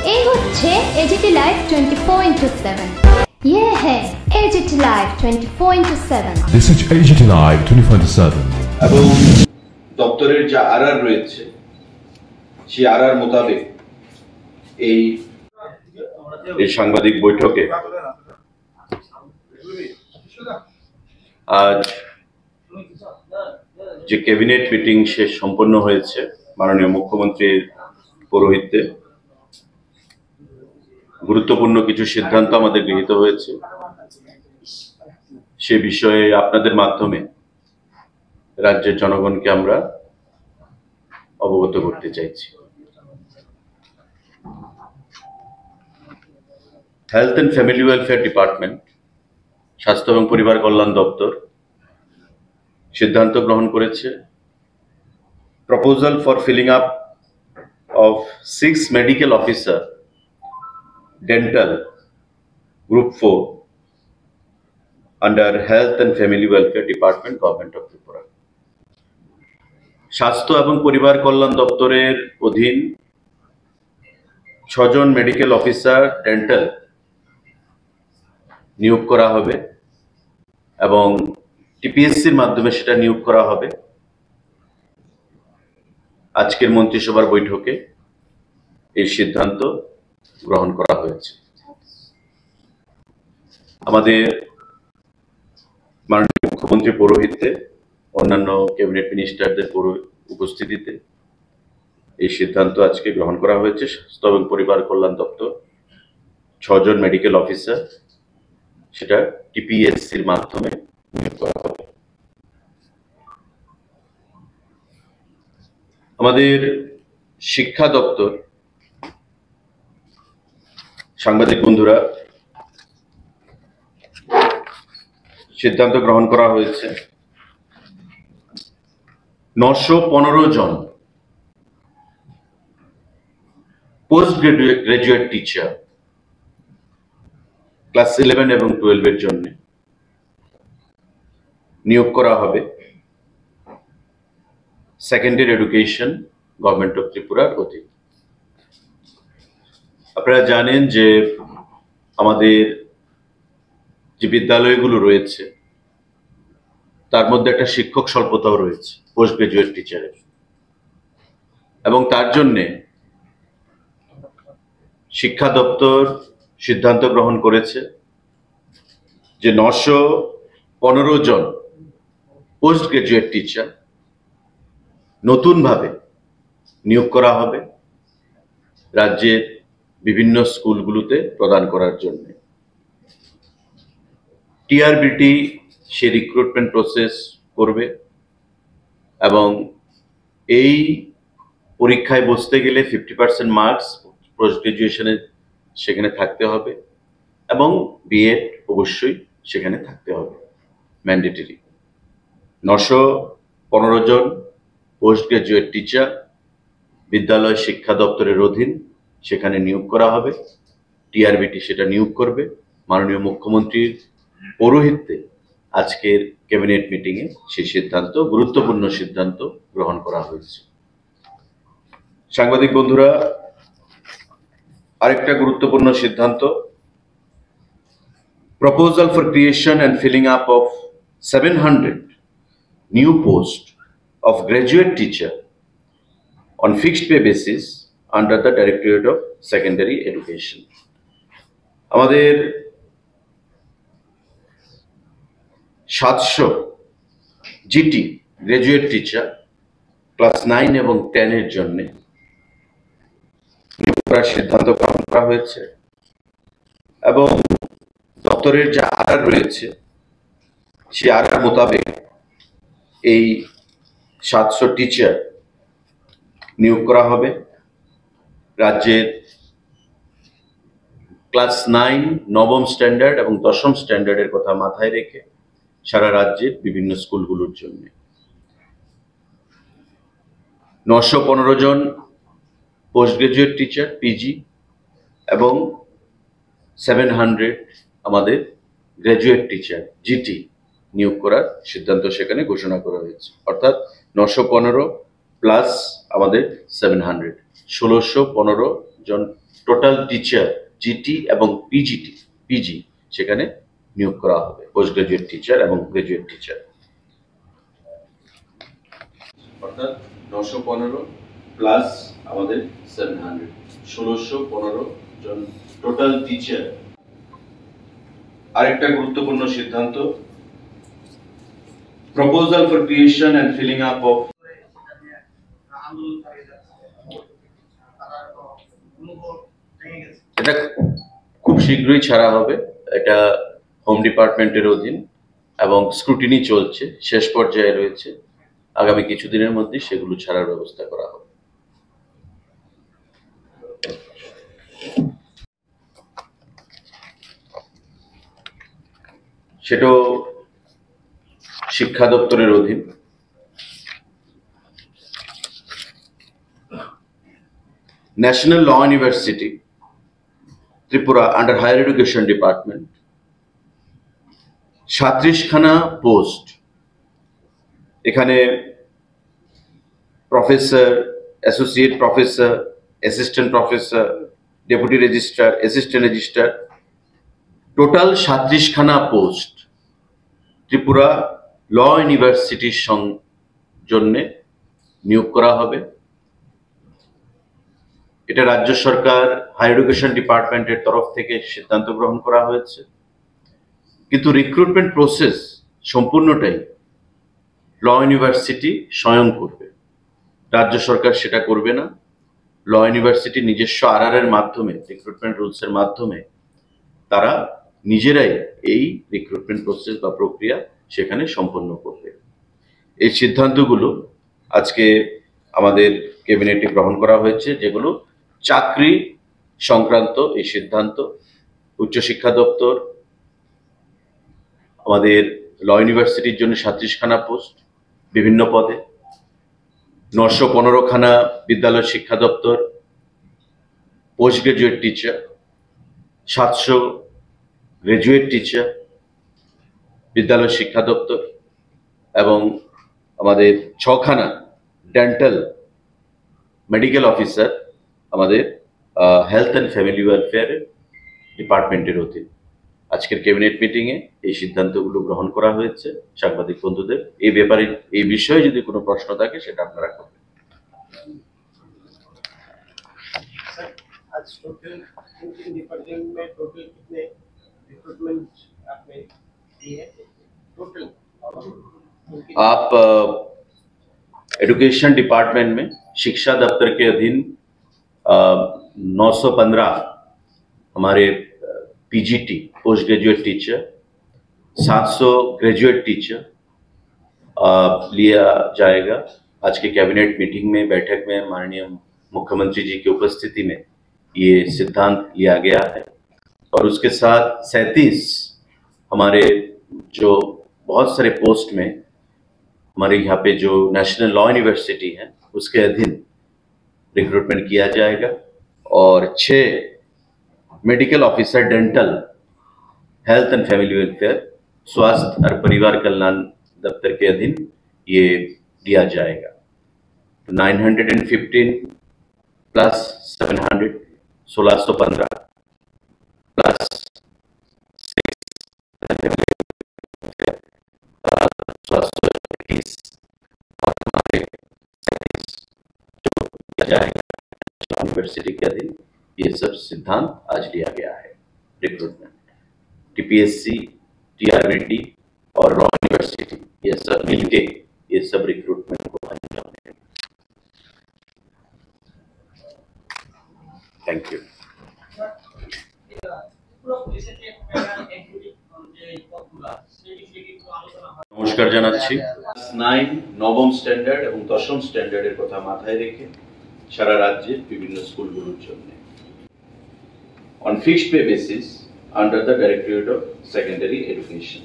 এই হচ্ছে AGT live 24/7। ये है AGT live 24/7। This is AGT Live 24/7। এবং দপ্তরের যা আরআর রয়েছে সেই আরআর মোতাবেক এই সাংবাদিক বৈঠকে আজ যে ক্যাবিনেট মিটিং শেষ সম্পন্ন হয়েছে মাননীয় মুখ্যমন্ত্রীর পৌরোহিত্যে গুরুত্বপূর্ণ কিছু সিদ্ধান্ত আমাদের গৃহীত হয়েছে, সে বিষয়ে আপনাদের মাধ্যমে রাজ্যের জনগণকে আমরা অবগত করতে চাইছি। Health and family welfare department, স্বাস্থ্য এবং পরিবার কল্যাণ দপ্তর সিদ্ধান্ত গ্রহণ করেছে proposal for filling up of 6 medical officer Dental Group 4 under Health and Family Welfare Department, Government of Tripura। স্বাস্থ্য এবং পরিবার কল্যাণ দপ্তরের অধীন 6 জন মেডিকেল অফিসার ডেন্টাল নিয়োগ করা হবে এবং টিপিএসসির মাধ্যমে সেটা নিয়োগ করা হবে। আজকের মন্ত্রিসভার বৈঠকে এই সিদ্ধান্ত গ্রহণ করা হয়েছে। আমাদের মাননীয় মুখ্যমন্ত্রী পৌরোহিত্যে অন্যান্য ক্যাবিনেট মিনিস্টারদের উপস্থিতিতে এই সিদ্ধান্ত আজকে গ্রহণ করা হয়েছে। স্বাস্থ্য এবং পরিবার কল্যাণ দপ্তর 6 জন মেডিকেল অফিসার সেটা টিপিএসসির মাধ্যমে নিয়োগ করা হবে। আমাদের শিক্ষা দপ্তর, সাংবাদিক বন্ধুরা, সিদ্ধান্ত গ্রহণ করা হয়েছে 915 জন পোস্ট গ্রাজুয়েট টিচার ক্লাস 11 এবং 12 এর জন্য নিয়োগ করা হবে সেকেন্ডারি এডুকেশন গভর্নমেন্ট অফ ত্রিপুরার অধীনে। আপনারা জানেন যে আমাদের যে বিদ্যালয়গুলো রয়েছে তার মধ্যে একটা শিক্ষক স্বল্পতাও রয়েছে পোস্ট গ্রাজুয়েট টিচারের, এবং তার জন্যে শিক্ষা দপ্তর সিদ্ধান্ত গ্রহণ করেছে যে 915 জন পোস্ট গ্রাজুয়েট টিচার নতুনভাবে নিয়োগ করা হবে রাজ্যের বিভিন্ন স্কুলগুলোতে প্রদান করার জন্য। টিআরবিটি সে রিক্রুটমেন্ট প্রসেস করবে এবং এই পরীক্ষায় বসতে গেলে 50% মার্কস পোস্ট গ্রাজুয়েশনে সেখানে থাকতে হবে এবং বিএড অবশ্যই সেখানে থাকতে হবে ম্যান্ডেটরি। 915 জন পোস্ট গ্রাজুয়েট টিচার বিদ্যালয় শিক্ষা দপ্তরের অধীন সেখানে নিয়োগ করা হবে। টিআরবিটি সেটা নিয়োগ করবে। মাননীয় মুখ্যমন্ত্রীর পৌরোহিত্যে আজকের ক্যাবিনেট মিটিংয়ে সেই সিদ্ধান্ত, গুরুত্বপূর্ণ সিদ্ধান্ত গ্রহণ করা হয়েছে। সাংবাদিক বন্ধুরা, আরেকটা গুরুত্বপূর্ণ সিদ্ধান্ত, proposal for creation and feeling up of 700 new post of graduate teacher on fixed pay basis under the Directorate of Secondary Education। আমাদের 700 জিটি গ্রাজুয়েট টিচার ক্লাস 9 এবং 10 এর জন্য নিয়োগ করার সিদ্ধান্ত গ্রহণ করা হয়েছে এবং দপ্তরের যা আরআর রয়েছে সেই আরআর মোতাবেক এই 700 টিচার নিয়োগ করা হবে। রাজ্যের ক্লাস 9 নবম স্ট্যান্ডার্ড এবং 10ম স্ট্যান্ডার্ডের কথা মাথায় রেখে সারা রাজ্যের বিভিন্ন স্কুলগুলোর জন্য 915 জন পোস্ট গ্রাজুয়েট টিচার পিজি এবং 700 আমাদের গ্রাজুয়েট টিচার জিটি নিয়োগ করার সিদ্ধান্ত সেখানে ঘোষণা করা হয়েছে। অর্থাৎ 915 প্লাস আমাদের 700, 1615 জন টোটাল টিচার জিটি এবং পিজি সেখানে নিয়োগ করা হবে, পোস্ট গ্রাজুয়েট টিচার এবং গ্রাজুয়েট টিচার। অর্থাৎ 915 প্লাস আমাদের 700, 1615 জন টোটাল টিচার। আরেকটা গুরুত্বপূর্ণ সিদ্ধান্ত, proposal for creation and filling up of, এটা খুব শীঘ্রই ছাড়া হবে। এটা হোম ডিপার্টমেন্টের অধীন এবং স্ক্রুটিনি চলছে, শেষ পর্যায়ে রয়েছে। আগামী কিছুদিনের মধ্যে সেগুলো ছাড়ার ব্যবস্থা করা হবে। সেটাও শিক্ষা দপ্তরের অধীন। National law university Tripura under higher education department 37খানা পোস্ট, এখানে professor, associate professor, assistant professor, deputy registrar, assistant registrar, total 37খানা পোস্ট ত্রিপুরা ল ইউনিভার্সিটির জন্য নিয়োগ করা হবে। এটা রাজ্য সরকার হায়ার এডুকেশন ডিপার্টমেন্টের তরফ থেকে সিদ্ধান্ত গ্রহণ করা হয়েছে, কিন্তু রিক্রুটমেন্ট প্রসেস সম্পূর্ণটাই ল ইউনিভার্সিটি স্বয়ং করবে, রাজ্য সরকার সেটা করবে না। ল ইউনিভার্সিটি নিজস্ব আরআর এর মাধ্যমে, রিক্রুটমেন্ট রুলসের মাধ্যমে তারা নিজেরাই এই রিক্রুটমেন্ট প্রসেস বা প্রক্রিয়া সেখানে সম্পন্ন করবে। এই সিদ্ধান্তগুলো আজকে আমাদের ক্যাবিনেটে গ্রহণ করা হয়েছে, যেগুলো চাকরি সংক্রান্ত এই সিদ্ধান্ত। উচ্চশিক্ষা দপ্তর আমাদের ল ইউনিভার্সিটির জন্য 37খানা পোস্ট বিভিন্ন পদে, 915খানা বিদ্যালয় শিক্ষা দপ্তর post graduate teacher, 700 graduate teacher বিদ্যালয় শিক্ষা দপ্তর, এবং আমাদের 6খানা ডেন্টাল মেডিকেল অফিসার আমাদের হেলথ অ্যান্ড ফ্যামিলি ওয়েলফেয়ার ডিপার্টমেন্টের অধীন। আজকের ক্যাবিনেট মিটিংয়ে এই সিদ্ধান্তগুলো গ্রহণ করা হয়েছে। সাংবাদিক বন্ধুদের এই ব্যাপারে, এই বিষয়ে যদি কোনো প্রশ্ন থাকে সেটা আপনারা করবেন। आप एजुकेशन डिपार्टमेंट में शिक्षा दफ्तर के अधीन 915 हमारे PGT post graduate teacher, 700 graduate teacher लिया जाएगा। आज के कैबिनेट मीटिंग में, बैठक में माननीय मुख्यमंत्री जी की उपस्थिति में ये सिद्धांत लिया गया है। और उसके साथ 37 हमारे जो बहुत सारे पोस्ट में हमारे यहाँ पे जो नेशनल लॉ यूनिवर्सिटी है उसके अधीन रिक्रूटमेंट किया जाएगा। और 6 medical officer dental, health and family welfare, स्वास्थ्य और परिवार कल्याण दफ्तर के अधीन ये दिया जाएगा। 915 प्लस 700, 1615 प्लस 6 और हमारे जो दिया जाएगा यूनिवर्सिटी के अधीन, ये सब सिद्धांत आज लिया गया है। रिक्रूटमेंट टीपीएससी, टीआरबीटी और लॉ यूनिवर्सिटी ये सब मिलके ये सब रिक्रूटमेंट को अंजाम देंगे। Thank you. নমস্কার জানাচ্ছি। 9 নবম স্ট্যান্ডার্ড এবং দশম স্ট্যান্ডার্ডের কথা মাথায় রেখে সারা রাজ্যে বিভিন্ন স্কুলগুলোর জন্য on fixed pay basis under the Directorate of Secondary Education